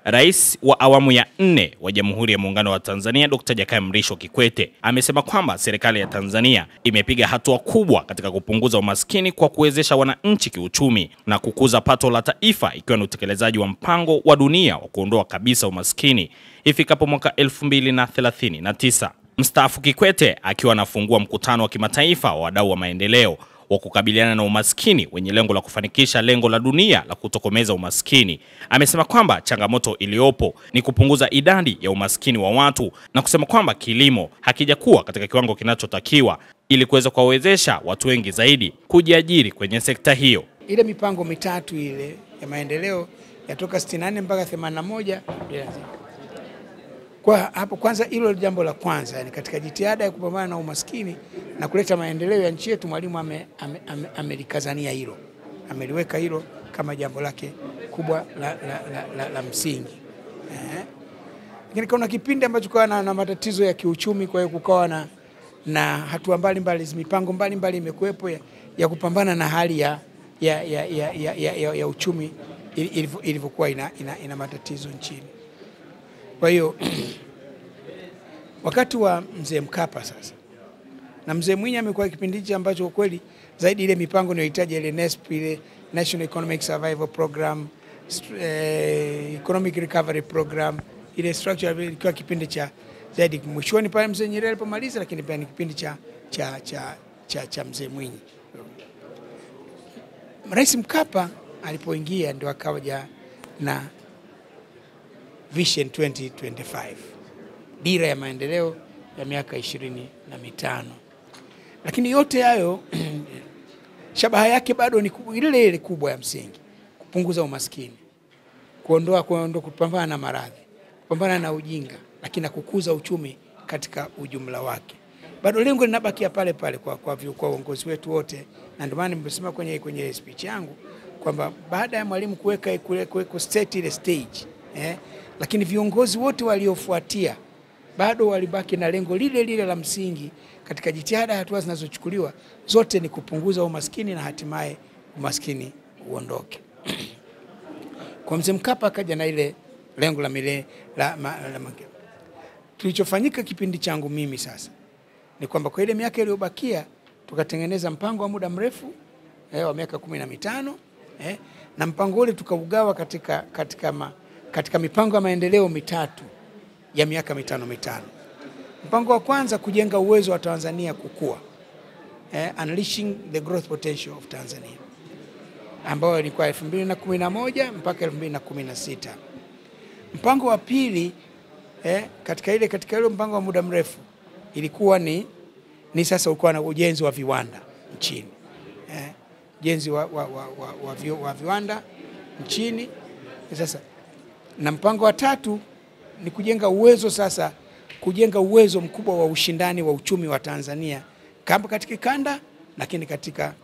Rais wa awamu ya 4 wa Jamhuri ya Muungano wa Tanzania Dr. Jakaya Mrisho Kikwete amesema kwamba serikali ya Tanzania imepiga hatua kubwa katika kupunguza umaskini kwa kuwezesha wananchi kiuchumi na kukuza pato la taifa, ikiwa ni utekelezaji wa mpango wa dunia wa kuondoa kabisa umaskini ifikapo mwaka 2039. Mstaafu Kikwete akiwa anafungua mkutano wa kimataifa wa wadau wa maendeleo wa kukabiliana na umaskini wenye lengo la kufanikisha lengo la dunia la kutokomeza umaskini, amesema kwamba changamoto iliyopo ni kupunguza idadi ya umaskini wa watu, na kusema kwamba kilimo hakijakuwa katika kiwango kinachotakiwa ili kuweza kuwawezesha watu wengi zaidi kujiajiri kwenye sekta hiyo. Ile mipango mitatu ile ya maendeleo yatoka 64 mpaka 81. Kwa hapo kwanza, hilo jambo la kwanza, yani katika jitihada ya kupambana na umaskini na kuleta maendeleo ya nchi yetu, Mwalimu amelikazania hilo, ameliweka hilo kama jambo lake kubwa la msingi. Lakini kuna kipindi ambacho kwa na matatizo ya kiuchumi, kwa hiyo kukawa na hatua mbalimbali, mipango mbalimbali imekuwepo ya kupambana na hali ya uchumi ilivyokuwa ina matatizo nchini. Kwa hiyo wakati wa Mzee Mkapa sasa na Mzee Mwinyi amekuwa kipindi hicho ambacho kweli zaidi ile mipango inayohitaji ile NESP, ile National Economic Survival Program, Economic Recovery Program, ile structure ilikuwa kipindi cha zaidi mwishoni pale Mzee Nyerere alipomaliza, lakini pia ni kipindi cha Mzee Mwinyi. Rais Mkapa alipoingia ndio akaja na Vision 2025, dira ya maendeleo ya miaka 25. Lakini yote hayo shabaha yake bado ni ile kubwa ya msingi: kupunguza umaskini, kuondoa kupambana na maradhi, kupambana na ujinga, lakini na kukuza uchumi katika ujumla wake. Bado lengo linabakia pale pale kwa uongozi wetu wote, na ndio maana nimesema kwenye speech yangu kwamba baada ya Mwalimu kuweka state ile stage, lakini viongozi wote waliofuatia bado walibaki na lengo lile la msingi katika jitihada, hatua zinazochukuliwa zote ni kupunguza umaskini na hatimaye umaskini uondoke. Kwa Mzee Mkapa akaja na ile lengo la milele tulichofanyika kipindi changu mimi sasa ni kwamba kwa ile miaka iliyobakia tukatengeneza mpango wa muda mrefu wa miaka 15, na mpango ule tukaugawa katika mipango ya maendeleo mitatu ya miaka mitano. Mpango wa kwanza, kujenga uwezo wa Tanzania kukua, unleashing the growth potential of Tanzania, ambao ilikuwa 2011 mpaka 2016. Mpango wa pili, katika ile mpango wa muda mrefu ilikuwa ni sasa ulikuwa na ujenzi wa viwanda nchini, ujenzi wa viwanda nchini sasa. Na mpango wa tatu ni kujenga uwezo mkubwa wa ushindani wa uchumi wa Tanzania kama katika kanda, lakini katika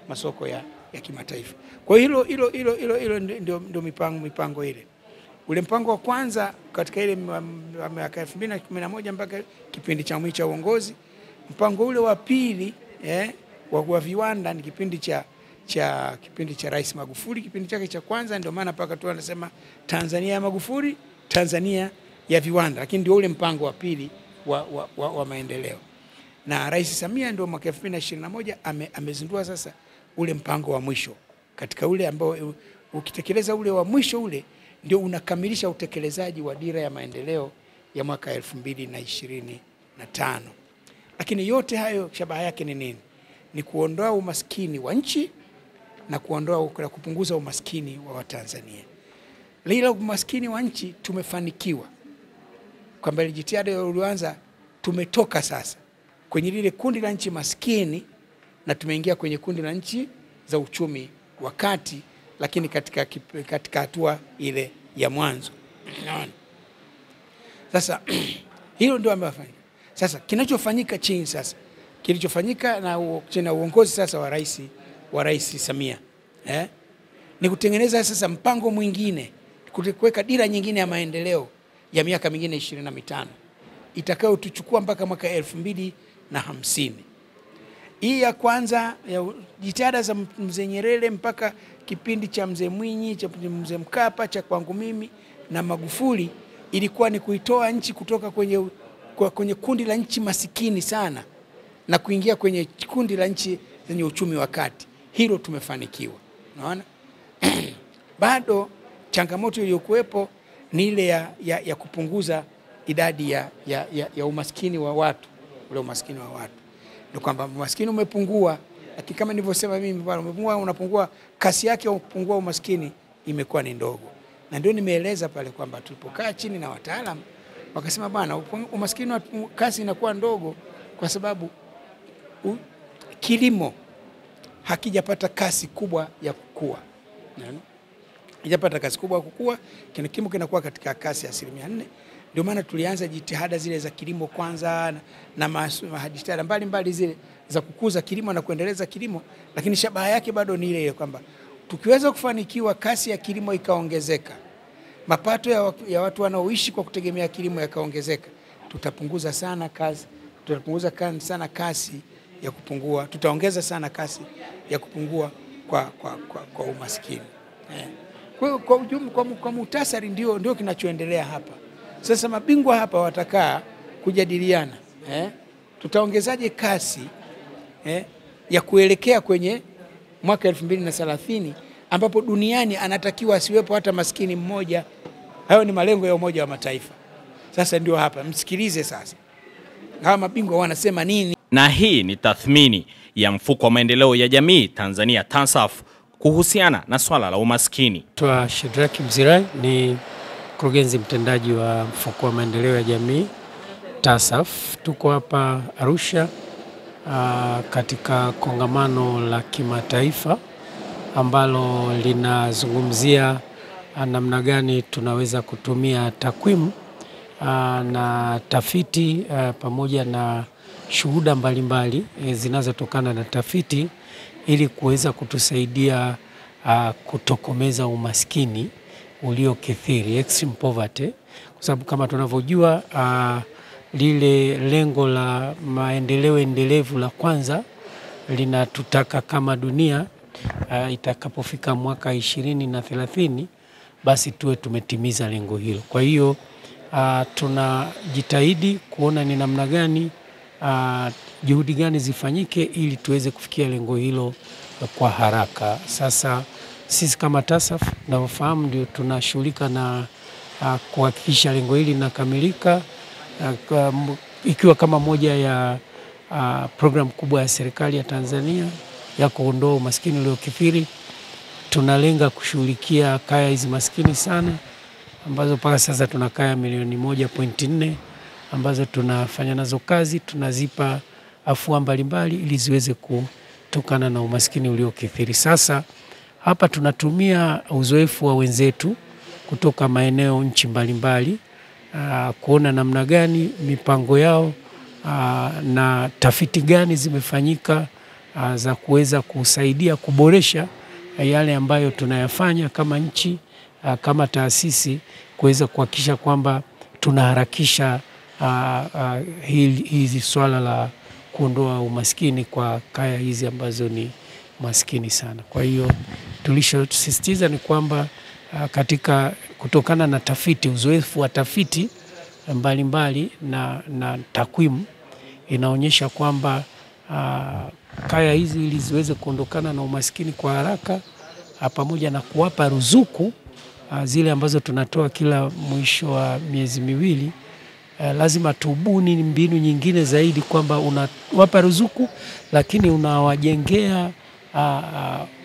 masoko ya kimataifa. Kwa hiyo hilo ndio mipango ile. Ule mpango wa kwanza katika ile miaka 2011 mpaka kipindi cha mwisho cha uongozi. Mpango ule wa pili wa viwanda ni kipindi cha Rais Magufuli, kipindi chake cha kwanza, ndio maana paka tu anasema Tanzania ya Magufuli, Tanzania ya viwanda, lakini ndio ule mpango wa pili wa maendeleo. Na Rais Samia ndio mwaka 2021 amezindua sasa ule mpango wa mwisho, katika ule ambao ukitekeleza ule wa mwisho ule ndio unakamilisha utekelezaji wa dira ya maendeleo ya mwaka 2025. Lakini yote hayo shabaha yake ni nini? Ni kuondoa umaskini wa nchi na kupunguza umaskini wa Watanzania. Lila umaskini wa nchi tumefanikiwa, kwamba ile jitihada iliyoanza tumetoka sasa kwenye lile kundi la nchi maskini na tumeingia kwenye kundi la nchi za uchumi wa kati, lakini katika hatua ile ya mwanzo. Sasa hilo ndio amefanya. Sasa kinachofanyika chini sasa, kilichofanyika na uongozi sasa wa Rais Samia, ni kutengeneza sasa mpango mwingine, kuweka dira nyingine ya maendeleo ya miaka mingine 25 itakayo tuchukua mpaka mwaka 2050. Hii ya kwanza ya jitihada za Mzee Nyerere mpaka kipindi cha mzee Mwinyi, cha mzee Mkapa, cha kwangu mimi na Magufuli, ilikuwa ni kuitoa nchi kutoka kwenye kundi la nchi masikini sana na kuingia kwenye kundi la nchi zenye uchumi wa kati. Hilo tumefanikiwa. Unaona? Bado changamoto iliyokuwepo ni ile ya kupunguza idadi ya umaskini wa watu. Ule umaskini wa watu ndio kwamba umaskini umepungua, lakini kama nilivyosema mimi bwana, umepungua, unapungua, kasi yake ya kupungua umaskini imekuwa ni ndogo. Na ndio nimeeleza pale kwamba tulipokaa chini na wataalamu wakasema bwana, umaskini kasi inakuwa ndogo kwa sababu kilimo hakijapata kasi kubwa ya kukua. Hakijapata kasi kubwa ya kukua, kilimo kinakuwa katika kasi ya 4%. Ndio maana tulianza jitihada zile za kilimo kwanza na jitihada mbalimbali zile za kukuza kilimo na kuendeleza kilimo, lakini shabaha yake bado ni ile kwamba tukiweza kufanikiwa kasi ya kilimo ikaongezeka, mapato ya watu wanaoishi kwa kutegemea kilimo yakaongezeka, tutapunguza sana kasi ya kupungua, tutaongeza sana kasi ya kupungua kwa umaskini. Kwa muhtasari ndio kinachoendelea hapa. Sasa mabingwa hapa watakaa kujadiliana, tutaongezaje kasi ya kuelekea kwenye mwaka 2030 ambapo duniani anatakiwa asiwepo hata maskini mmoja. Hayo ni malengo ya Umoja wa Mataifa. Sasa ndio hapa, msikilize sasa hawa mabingwa wanasema nini. Na hii ni tathmini ya Mfuko wa Maendeleo ya Jamii Tanzania TASAF kuhusiana na swala la umaskini. Twa Shedraki Mzirai ni mkurugenzi mtendaji wa Mfuko wa Maendeleo ya Jamii TASAF. Tuko hapa Arusha katika kongamano la kimataifa ambalo linazungumzia namna gani tunaweza kutumia takwimu na tafiti pamoja na shuhuda mbalimbali zinazotokana na tafiti ili kuweza kutusaidia kutokomeza umaskini uliokithiri, extreme poverty, kwa sababu kama tunavyojua lile lengo la maendeleo endelevu la kwanza linatutaka kama dunia itakapofika mwaka 2030 basi tuwe tumetimiza lengo hilo. Kwa hiyo tunajitahidi kuona ni namna gani, juhudi gani zifanyike ili tuweze kufikia lengo hilo kwa haraka. Sasa sisi kama TASAF tunafahamu ndio tunashughulika na kuhakikisha lengo hili linakamilika, ikiwa kama moja ya program kubwa ya serikali ya Tanzania ya kuondoa umaskini uliokithiri. Tunalenga kushughulikia kaya hizi maskini sana ambazo mpaka sasa tuna kaya milioni 1.4 ambazo tunafanya nazo kazi, tunazipa afua mbalimbali ili ziweze kutokana na umaskini uliokithiri. Sasa hapa tunatumia uzoefu wa wenzetu kutoka maeneo nchi mbalimbali kuona namna gani mipango yao na tafiti gani zimefanyika za kuweza kusaidia kuboresha yale ambayo tunayafanya kama nchi, kama taasisi, kuweza kuhakikisha kwamba tunaharakisha hizi swala la kuondoa umaskini kwa kaya hizi ambazo ni maskini sana. Kwa hiyo tulichosisitiza ni kwamba katika kutokana na tafiti, uzoefu wa tafiti mbalimbali na takwimu inaonyesha kwamba kaya hizi ili ziweze kuondokana na umaskini kwa haraka, pamoja na kuwapa ruzuku zile ambazo tunatoa kila mwisho wa miezi miwili, lazima tubuni mbinu nyingine zaidi kwamba unawapa ruzuku lakini unawajengea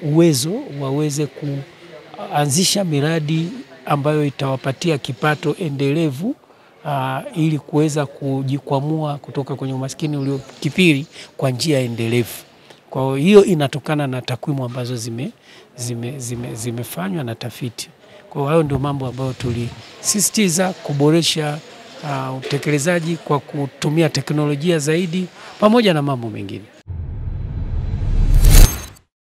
uwezo waweze kuanzisha miradi ambayo itawapatia kipato endelevu ili kuweza kujikwamua kutoka kwenye umaskini uliokithiri kwa njia endelevu. Kwa hiyo inatokana na takwimu ambazo zimefanywa na tafiti. Kwa hiyo ndio mambo ambayo tulisisitiza kuboresha utekelezaji kwa kutumia teknolojia zaidi pamoja na mambo mengine.